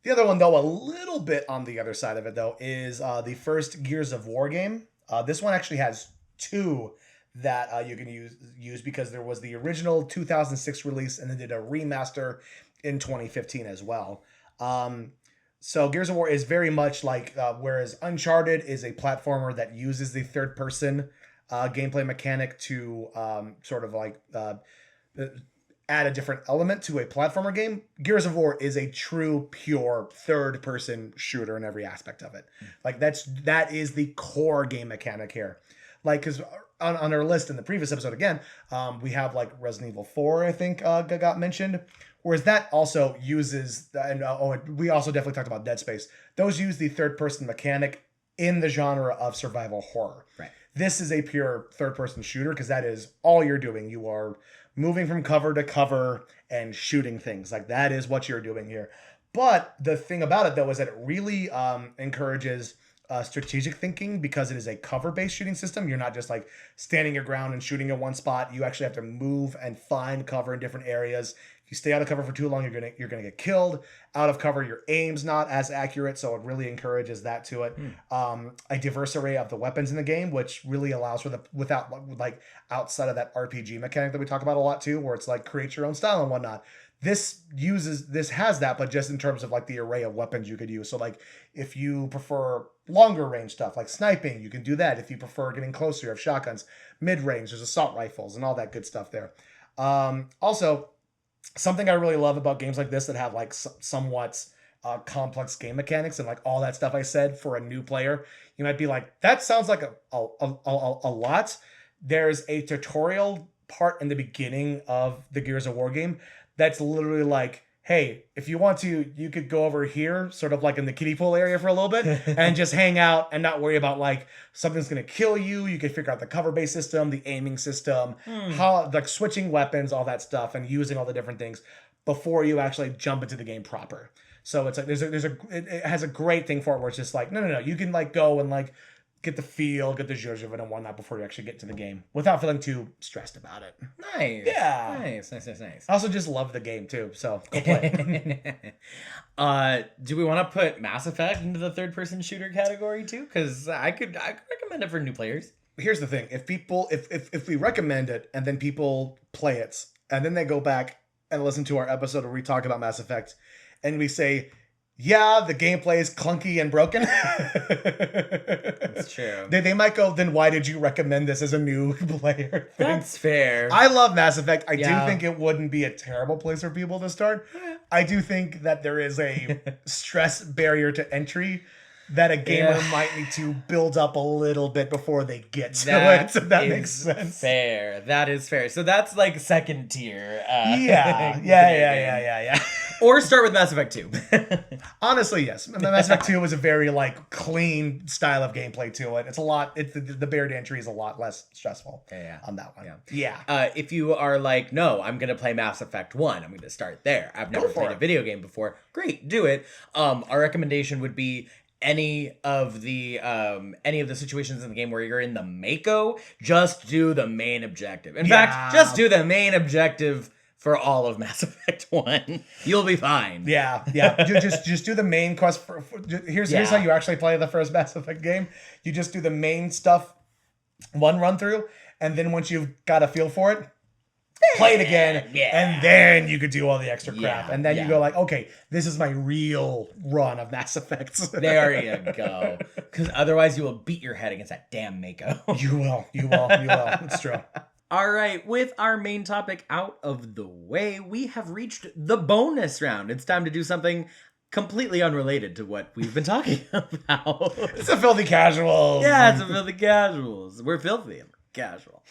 The other one, though, a little bit on the other side of it, though, is the first Gears of War game. This one actually has two that you can use because there was the original 2006 release and then did a remaster in 2015 as well. So Gears of War is very much like, whereas Uncharted is a platformer that uses the third-person gameplay mechanic to sort of like add a different element to a platformer game, Gears of War is a true, pure third-person shooter in every aspect of it. Like that is the core game mechanic here. Like, because on our list in the previous episode, again, we have like Resident Evil 4, I think, got mentioned. Whereas that also uses, and we also definitely talked about Dead Space. Those use the third-person mechanic in the genre of survival horror. Right. This is a pure third-person shooter because that is all you're doing. You are moving from cover to cover and shooting things. Like, that is what you're doing here. But the thing about it, though, is that it really encourages strategic thinking because it is a cover-based shooting system. You're not just like standing your ground and shooting in one spot. You actually have to move and find cover in different areas. If you stay out of cover for too long, you're gonna get killed. Out of cover, your aim's not as accurate, so it really encourages that to it. A diverse array of the weapons in the game, which really allows for without like outside of that RPG mechanic that we talk about a lot too, where it's like create your own style and whatnot. This has that, but just in terms of like the array of weapons you could use. So like if you prefer longer range stuff like sniping, you can do that. If you prefer getting closer, you have shotguns. Mid range, there's assault rifles and all that good stuff there. Also, something I really love about games like this that have like somewhat complex game mechanics and like all that stuff I said for a new player, you might be like, that sounds like a lot. There's a tutorial part in the beginning of the Gears of War game that's literally like, hey, if you want to, you could go over here, sort of like in the kiddie pool area for a little bit and just hang out and not worry about like something's going to kill you. You can figure out the cover-based system, the aiming system, how like switching weapons, all that stuff, and using all the different things before you actually jump into the game proper. So it's like it has a great thing for it where it's just like, no, you can like go and like get the feel, get the zhuzh of it and whatnot before you actually get to the game without feeling too stressed about it. Nice. Yeah. Nice. I also just love the game too, so go play it. Do we want to put Mass Effect into the third-person shooter category too? Because I could recommend it for new players. Here's the thing: if we recommend it and then people play it and then they go back and listen to our episode where we talk about Mass Effect and we say, yeah, the gameplay is clunky and broken. That's true. They might go, then why did you recommend this as a new player thing? That's fair. I love Mass Effect. I do think it wouldn't be a terrible place for people to start. I do think that there is a stress barrier to entry that a gamer might need to build up a little bit before they get to it. If that makes sense. Fair. That is fair. So that's like second tier. Yeah. Or start with Mass Effect 2. Honestly, yes. Mass Effect 2 is a very like clean style of gameplay to it. It's a lot. The barrier to entry is a lot less stressful on that one. Yeah. If you are like, no, I'm gonna play Mass Effect 1. I'm gonna start there. I've never played a video game before. Great, do it. Our recommendation would be any of the situations in the game where you're in the Mako, just do the main objective. In fact, just do the main objective for all of Mass Effect 1. You'll be fine. Yeah. just do the main quest. Here's how you actually play the first Mass Effect game. You just do the main stuff, one run through, and then once you've got a feel for it, play it again, and then you could do all the extra crap. And then you go like, okay, this is my real run of Mass Effects. There you go. Because otherwise you will beat your head against that damn Mako. You will. It's true. All right, with our main topic out of the way, we have reached the bonus round. It's time to do something completely unrelated to what we've been talking about. It's a filthy casual. Yeah, it's a filthy casuals. We're filthy and casual.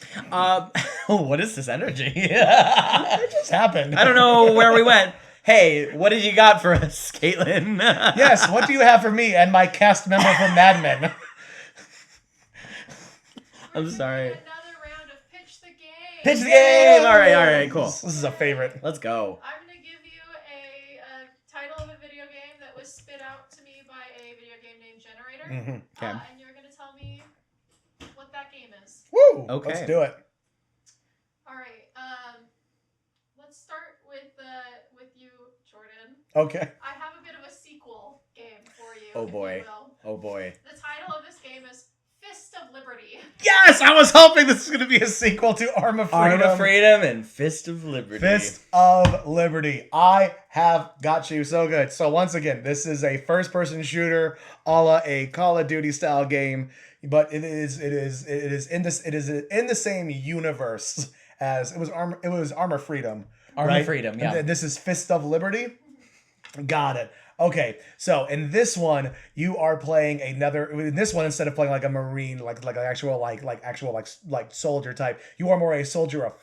What is this energy? It just happened. I don't know where we went. Hey, what did you got for us, Caitlin? Yes, what do you have for me and my cast member from Mad Men? I'm sorry. Another round of Pitch the Game. Pitch the game! All right, cool. This is a favorite. Let's go. I'm going to give you a title of a video game that was spit out to me by a video game name generator. Okay. And you're going to tell me what that game is. Woo! Okay. Let's do it. All right. Let's start with you, Jordan. Okay. I have a bit of a sequel game for you. Oh if boy. you will. Oh boy. The title of this game is Fist of Liberty. Yes! I was hoping this was going to be a sequel to Arm of Freedom. Arm of Freedom and Fist of Liberty. Fist of Liberty. I have got you so good. So once again, this is a first-person shooter, a la a Call of Duty style game, but it is in the same universe as it was Arm of Freedom. Arm right? of Freedom, yeah. And this is Fist of Liberty. Got it. Okay, so in this one, you are playing another. In this one, instead of playing like a marine, like an actual like soldier type, you are more a soldier of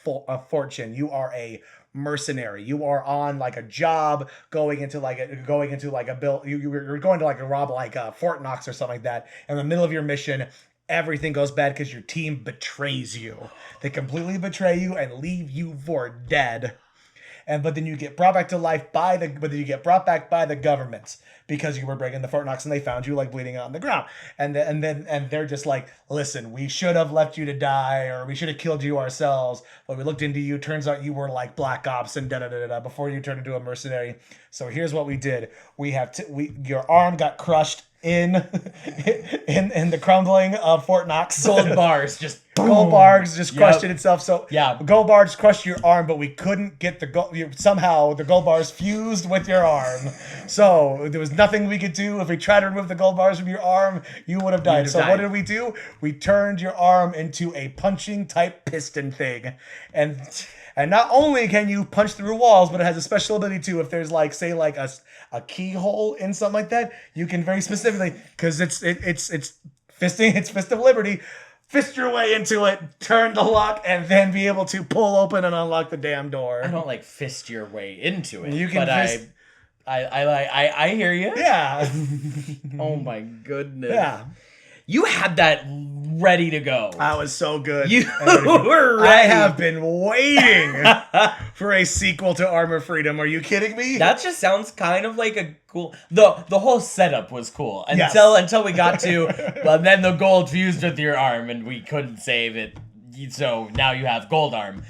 fortune. You are a mercenary. You are on like a job, going into like a bill. You're going to like rob like Fort Knox or something like that. In the middle of your mission, everything goes bad because your team betrays you. They completely betray you and leave you for dead. But then you get brought back to life by the government because you were breaking the Fort Knox and they found you like bleeding out on the ground. And they're just like, listen, we should have left you to die, or we should have killed you ourselves. But we looked into you. Turns out you were like Black Ops and before you turned into a mercenary. So here's what we did. Your arm got crushed in the crumbling of Fort Knox. Gold bars just Gold bars just crushed it itself. So yeah, gold bars crushed your arm, but we couldn't get the gold. Somehow the gold bars fused with your arm. So there was nothing we could do. If we tried to remove the gold bars from your arm, you would have died. What did we do? We turned your arm into a punching type piston thing, and not only can you punch through walls, but it has a special ability too. If there's like say like a keyhole in something like that, you can very specifically, because it's fisting, it's Fist of Liberty. Fist your way into it, turn the lock, and then be able to pull open and unlock the damn door. I don't like fist your way into it. You can but I hear you. Yeah. Oh my goodness. Yeah. You had that ready to go. I was so good. You were ready. I have been waiting for a sequel to Arm of Freedom. Are you kidding me? That just sounds kind of like a cool. The whole setup was cool until we got to, but then the gold fused with your arm and we couldn't save it. So now you have gold arm.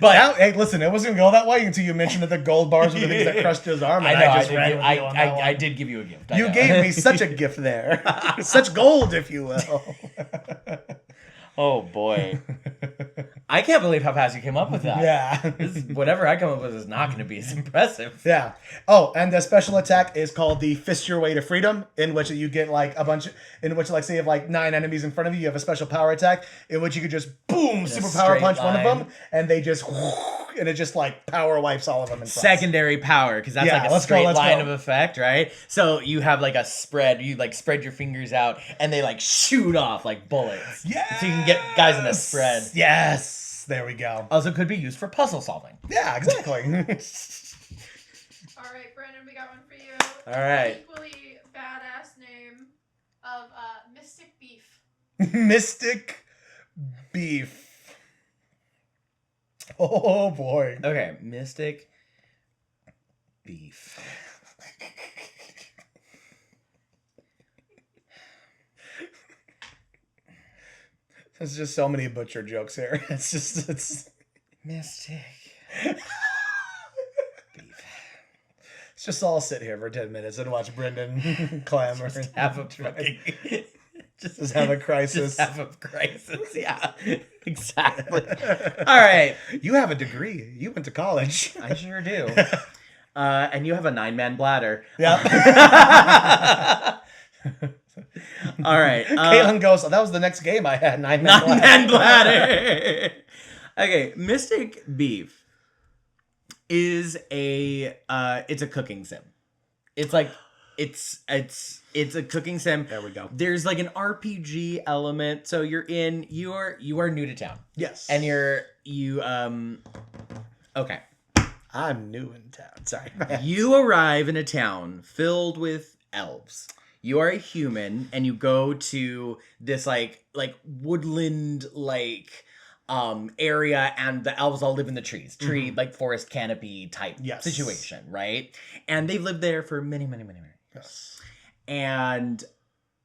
But now, hey, listen, it wasn't going to go that way until you mentioned that the gold bars were the things that crushed his arm. And I did give you a gift. You gave me such a gift there. Such gold, if you will. Oh, boy. I can't believe how fast you came up with that. Yeah. Whatever I come up with is not going to be as impressive. Yeah. Oh, and the special attack is called the Fist Your Way to Freedom, in which you get like say you have like 9 enemies in front of you, you have a special power attack, in which you could just boom, super power punch one of them, and they just, and it just like power wipes all of them in front. Secondary power, because that's like a straight line of effect, right? So you have like a spread, you like spread your fingers out, and they like shoot off like bullets. Yeah. So you can get guys in a spread. Yes. There we go. Also could be used for puzzle solving. Yeah, exactly. All right, Brandon, we got one for you. All right. Equally badass name of Mystic Beef. Mystic Beef. Oh boy. Okay, Mystic Beef. There's just so many butcher jokes here. It's Mystic Beef. Let's just all sit here for 10 minutes and watch Brendan clamor. Just have a fucking... Just have a crisis. Just have a crisis, yeah. Exactly. All right. You have a degree. You went to college. I sure do. And you have a 9-man bladder. Yeah. All right. Caitlin goes, that was the next game I had. 9-man bladder. Okay, Mystic Beef is it's a cooking sim. It's like it's a cooking sim. There we go. There's like an RPG element. So you are new to town. Yes. And okay. I'm new in town. Sorry. You arrive in a town filled with elves. You are a human, and you go to this like woodland area, and the elves all live in the trees, like forest canopy type situation, right? And they've lived there for many years. Yes. And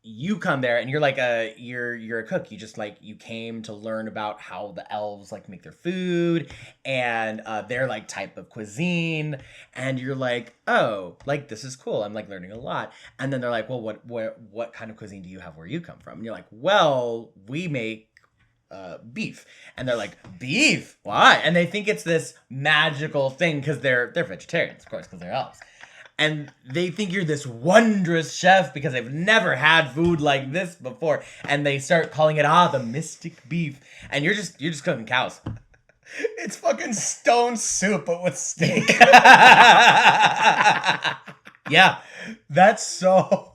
you come there, and you're like you're a cook. You just you came to learn about how the elves make their food and their type of cuisine, and you're like, oh, this is cool. I'm learning a lot. And then they're like, well, what kind of cuisine do you have where you come from? And you're like, well, we make beef. And they're like, beef? Why? And they think it's this magical thing because they're vegetarians, of course, because they're elves. And they think you're this wondrous chef because they've never had food like this before. And they start calling it, the mystic beef. And you're just cooking cows. It's fucking stone soup, but with steak. Yeah. That's so...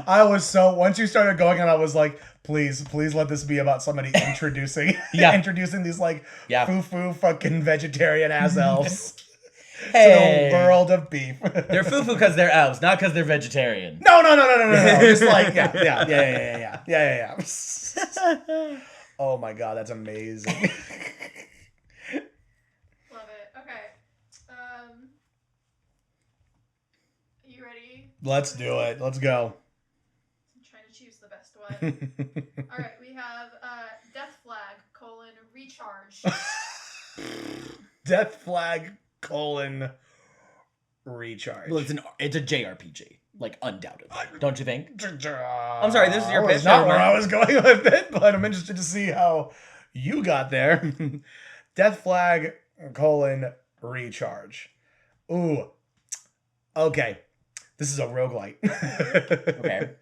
Once you started going and I was like, please let this be about somebody introducing these foo-foo fucking vegetarian ass elves. Hey. To the world of beef. They're foo-foo because they're elves, not because they're vegetarian. No. Just yeah. Oh my god, that's amazing. Love it. Okay. You ready? Let's do it. Let's go. I'm trying to choose the best one. All right, we have Death Flag: Recharge. Death Flag: Recharge. Well, it's a JRPG, undoubtedly. Don't you think? I'm sorry, this is your pitch. Not where I was going with it, but I'm interested to see how you got there. Death Flag: Recharge. Ooh. Okay. This is a roguelite. Okay.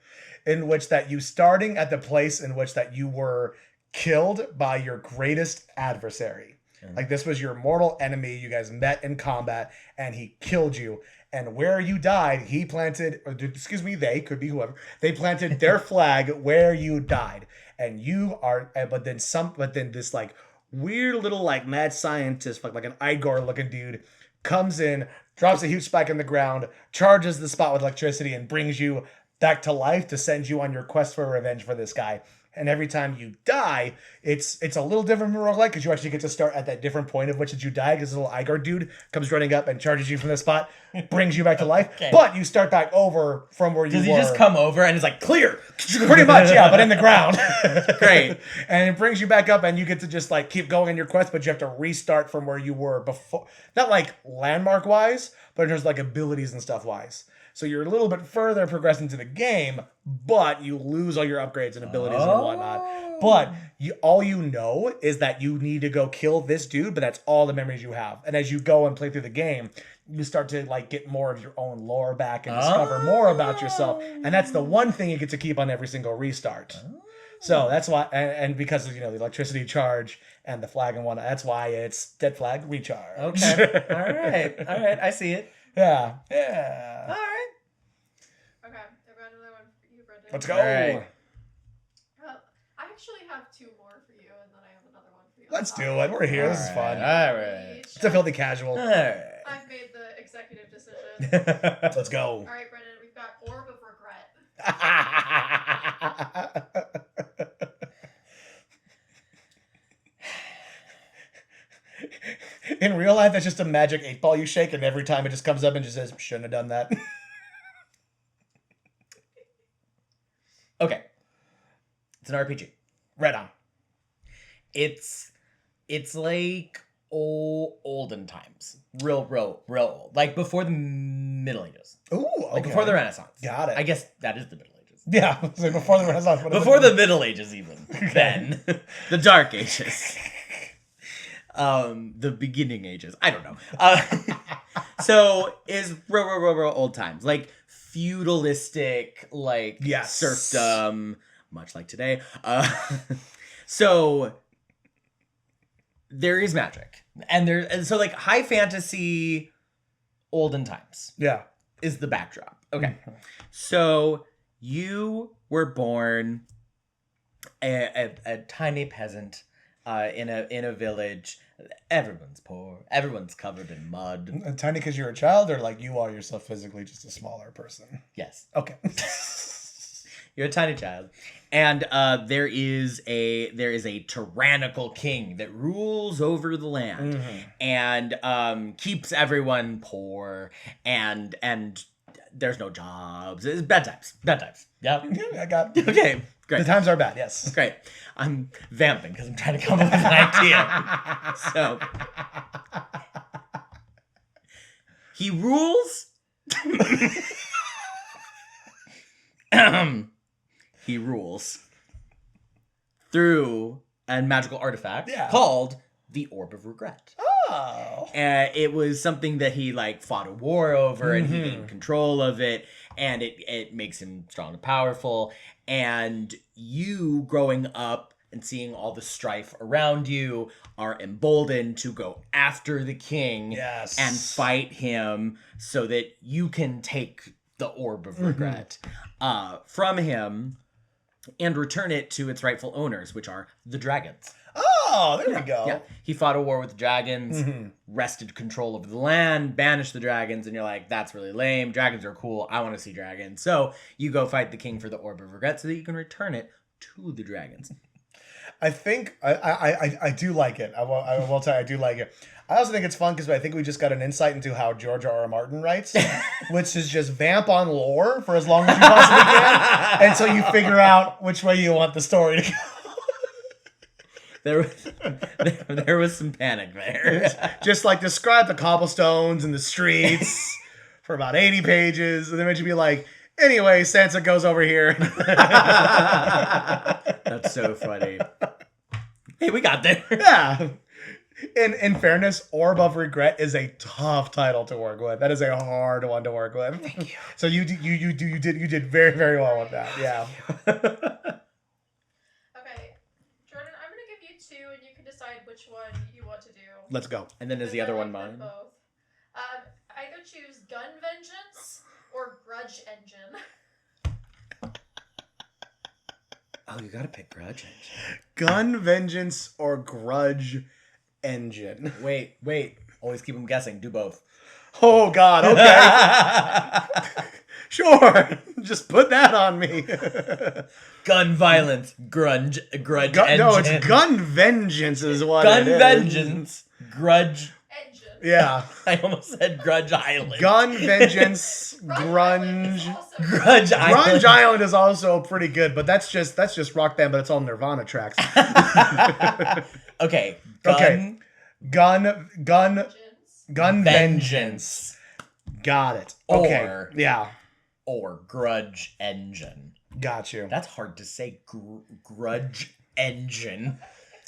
In which that you starting at the place in which that you were killed by your greatest adversary. This was your mortal enemy. You guys met in combat, and he killed you. And where you died, they, could be whoever, they planted their flag where you died. And you are, but then this weird little mad scientist, like an Igor looking dude, comes in, drops a huge spike in the ground, charges the spot with electricity, and brings you back to life to send you on your quest for revenge for this guy. And every time you die, it's a little different from roguelike because you actually get to start at that different point of which did you die because this little Igor dude comes running up and charges you from the spot, brings you back to life. Okay. But you start back over from where you were. Does he just come over and it's clear? Pretty much, yeah, but in the ground. Great. And it brings you back up and you get to just keep going in your quest, but you have to restart from where you were before. Not landmark wise, but just abilities and stuff wise. So you're a little bit further progressing to the game, but you lose all your upgrades and abilities and whatnot. But all you know is that you need to go kill this dude, but that's all the memories you have. And as you go and play through the game, you start to get more of your own lore back and discover more about yourself. And that's the one thing you get to keep on every single restart. So that's why, and because of the electricity charge and the flag and whatnot, that's why it's Dead Flag Recharge. Okay. All right. I see it. Yeah. All right. Okay, I've got another one for you, Brendan. Let's go. All right. I actually have two more for you, and then I have another one for you. Let's do it. We're here. This is fun. All right. It's a filthy casual. All right. I've made the executive decision. Let's go. All right, Brendan, we've got Orb of Regret. In real life, that's just a magic 8-ball you shake, and every time it just comes up and just says, shouldn't have done that. Okay. It's an RPG. Right on. It's like olden times. Real old. Before the Middle Ages. Ooh, okay. Before the Renaissance. Got it. I guess that is the Middle Ages. Yeah, so before the Renaissance. Before the Middle Ages even. Then. The Dark Ages. The beginning ages. I don't know. So is real old times. Feudalistic, yes. serfdom, much like today. So there is magic. And so high fantasy olden times. Yeah. Is the backdrop. Okay. So you were born a tiny peasant in a village. Everyone's poor. Everyone's covered in mud. Tiny because you're a child, or like you are yourself physically just a smaller person? Yes. Okay. You're a tiny child, and there is a tyrannical king that rules over the land, and keeps everyone poor, and there's no jobs. It's bad times. Bad times. Yeah. I got Okay. Great. The times are bad. Yes. Great. I'm vamping because I'm trying to come up with an idea. So he rules. He rules through a magical artifact called the Orb of Regret. Oh. It was something that he fought a war over, and he gained control of it, and it makes him strong and powerful. And you, growing up and seeing all the strife around you, are emboldened to go after the king and fight him so that you can take the Orb of Regret from him and return it to its rightful owners, which are the dragons. Oh, there we go. Yeah. He fought a war with the dragons, wrested control of the land, banished the dragons, and you're like, that's really lame. Dragons are cool. I want to see dragons. So you go fight the king for the Orb of Regret so that you can return it to the dragons. I think I do like it. I will tell you, I do like it. I also think it's fun because I think we just got an insight into how George R. R. Martin writes, which is just vamp on lore for as long as you possibly can until you figure out which way you want the story to go. There was some panic there. Just describe the cobblestones and the streets for about 80 pages, and then it should be like, anyway, Sansa goes over here. That's so funny. Hey, we got there. Yeah. In fairness, Orb of Regret is a tough title to work with. That is a hard one to work with. Thank you. So you did very, very well with that. Yeah. Okay, Jordan, I'm gonna give you two, and you can decide which one you want to do. Let's go. And then is the other one mine? Both. Either choose Gun Vengeance or Grudge Engine. Oh, you gotta pick Grudge Engine. Gun Vengeance or Grudge Engine. Wait. Always keep them guessing. Do both. Oh, God. Okay. Sure. Just put that on me. Gun violence. Grudge engine. No, it's Gun Vengeance is what Gun it is. vengeance. Grudge. Engine. Yeah. I almost said Grudge Island. Gun Vengeance, Grunge. Grudge Island. Grunge Island is also pretty good, but that's just Rock Band, but it's all Nirvana tracks. Okay. Gun Vengeance. Vengeance. Got it. Okay. Yeah. Or Grudge Engine. Got you. That's hard to say. Grudge Engine.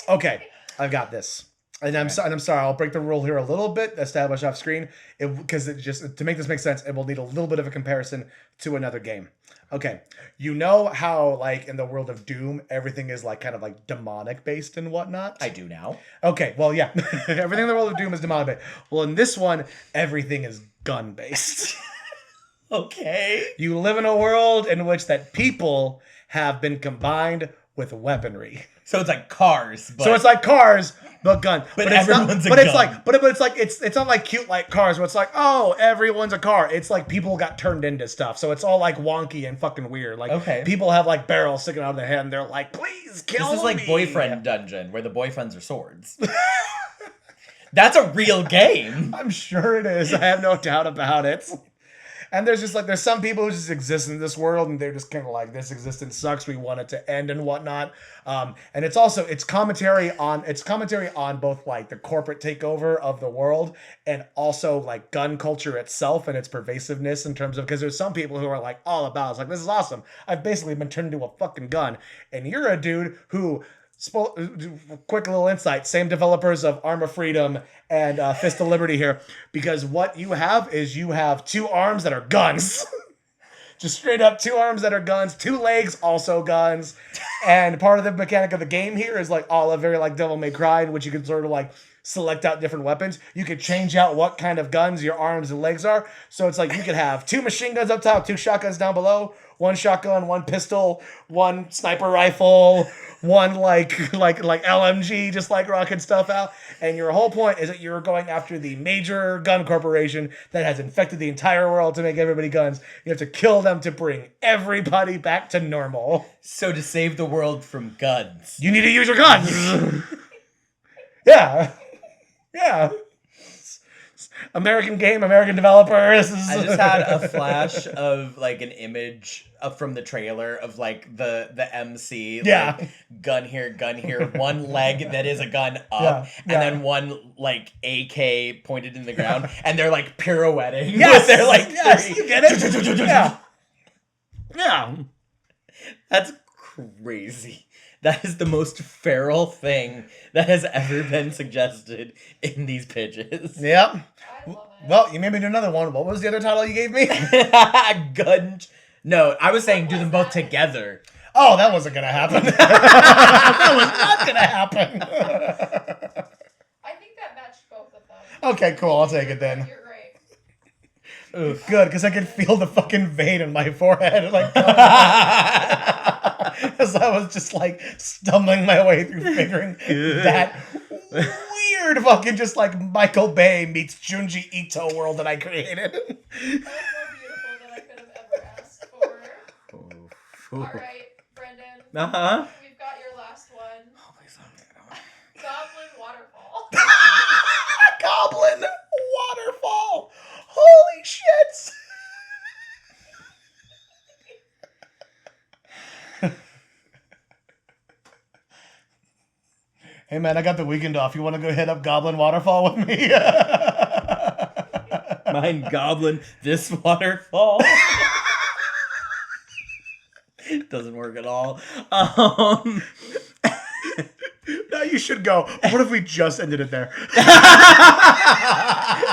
Okay. I've got this. And I'm sorry. I'll break the rule here a little bit, establish off screen, because it just to make this make sense, it will need a little bit of a comparison to another game. Okay, you know how in the world of Doom, everything is kind of demonic based and whatnot. I do now. Okay, well yeah, everything in the world of Doom is demonic based. Well, in this one, everything is gun based. Okay. You live in a world in which that people have been combined with weaponry. So it's like cars. So it's like cars, but gun. But it's everyone's not, a but gun. it's not like cute like cars where it's like, oh, everyone's a car. It's like people got turned into stuff. So it's all wonky and fucking weird. People have barrels sticking out of their head and they're like, please kill me. This is like Boyfriend Dungeon where the boyfriends are swords. That's a real game. I'm sure it is. I have no doubt about it. And there's just there's some people who just exist in this world and they're just kind of this existence sucks. We want it to end and whatnot. And it's commentary on both the corporate takeover of the world and also gun culture itself and its pervasiveness in terms of, because there's some people who are all about it's this is awesome. I've basically been turned into a fucking gun. And you're a dude who, quick little insight, same developers of Arm of Freedom and Fist of Liberty here, because what you have is you have two arms that are guns. Just straight up two arms that are guns, two legs also guns. And part of the mechanic of the game here is all a very Devil May Cry, in which you can sort of select out different weapons. You could change out what kind of guns your arms and legs are. So it's like you could have 2 machine guns up top, 2 shotguns down below, 1 shotgun, 1 pistol, 1 sniper rifle, 1 like LMG, just like rocking stuff out. And your whole point is that you're going after the major gun corporation that has infected the entire world to make everybody guns. You have to kill them to bring everybody back to normal. So to save the world from guns, you need to use your guns. Yeah. American game, American developer. This is... I just had a flash of like an image from the trailer of like the MC, like, gun here, 1 leg that is a gun up, and then 1 like AK pointed in the ground, and they're like pirouetting. Yes, they're like, you get it. Yeah. That's crazy. That is the most feral thing that has ever been suggested in these pitches. Yep. I love it. Well, you made me do another one. What was the other title you gave me? Gun. No, I was saying do them both together. Oh, that wasn't gonna happen. That was not gonna happen. I think that matched both of them. Okay, cool. I'll take it then. You're right. Oof. Good, because I can feel the fucking vein in my forehead. Like, as I was just like stumbling my way through figuring that weird fucking just like Michael Bay meets Junji Ito world that I created. That's more beautiful than I could have ever asked for. All right, Brendan. Uh-huh. We've got your last one. Oh, please let me know. Goblin Waterfall. Goblin Waterfall. Holy shit. Hey man, I got the weekend off. You want to go hit up Goblin Waterfall with me? Mine goblin this waterfall. Doesn't work at all. No, you should go. What if we just ended it there?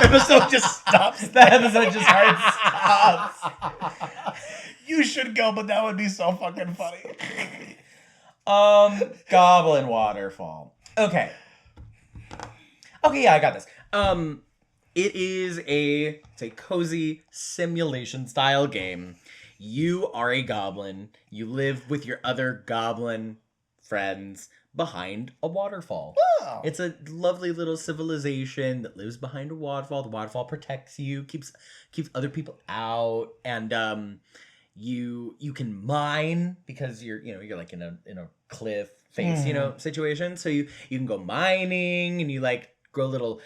Episode just stops. That episode just hard stops. You should go, but that would be so fucking funny. Goblin Waterfall. Okay, yeah, I got this. It is it's a cozy simulation style game. You are a goblin. You live with your other goblin friends behind a waterfall. Oh. It's a lovely little civilization that lives behind a waterfall. The waterfall protects you, keeps other people out, and you can mine because you're like in a cliff face situation. So you can go mining and you like grow little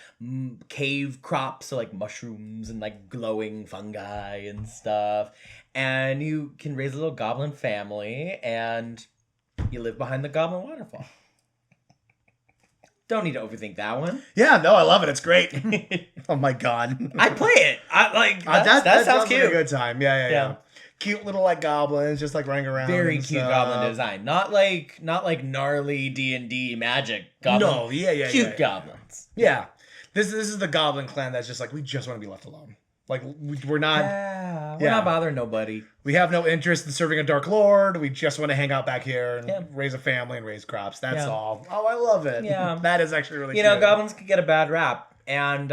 cave crops, so like mushrooms and like glowing fungi and stuff, and you can raise a little goblin family and you live behind the goblin waterfall. Don't need to overthink that one. Yeah, no, I love it. It's great. Oh my god, I play it. I like that sounds cute. Like a good time. Yeah. Cute little like goblins, just like running around. Very cute goblin design. Not like gnarly D&D magic goblin. No, yeah. Cute goblins. Yeah. This is the goblin clan that's just like, we just want to be left alone. Like we're not. We're not bothering nobody. We have no interest in serving a dark lord. We just want to hang out back here and raise a family and raise crops. That's all. Oh, I love it. Yeah. That is actually really. You know, goblins could get a bad rap, and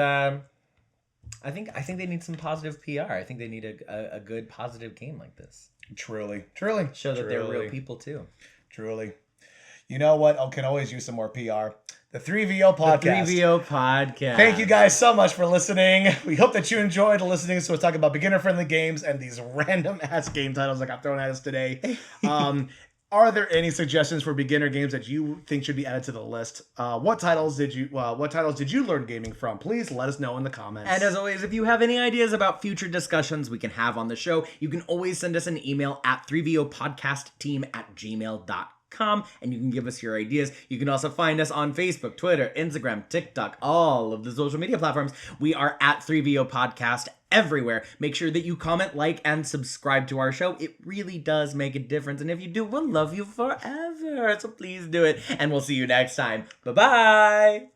I think they need some positive PR. I think they need a good positive game like this. Truly. Show that they're real people too. Truly. You know what? I can always use some more PR. The 3VO podcast. The 3VO podcast. Thank you guys so much for listening. We hope that you enjoyed listening. So we're talking about beginner-friendly games and these random-ass game titles that got thrown at us today. Are there any suggestions for beginner games that you think should be added to the list? What titles did you learn gaming from? Please let us know in the comments. And as always, if you have any ideas about future discussions we can have on the show, you can always send us an email at 3VOpodcastteam@gmail.com. And you can give us your ideas. You can also find us on Facebook, Twitter, Instagram, TikTok, all of the social media platforms. We are at 3VO Podcast everywhere. Make sure that you comment, like, and subscribe to our show. It really does make a difference. And if you do, we'll love you forever. So please do it. And we'll see you next time. Bye-bye.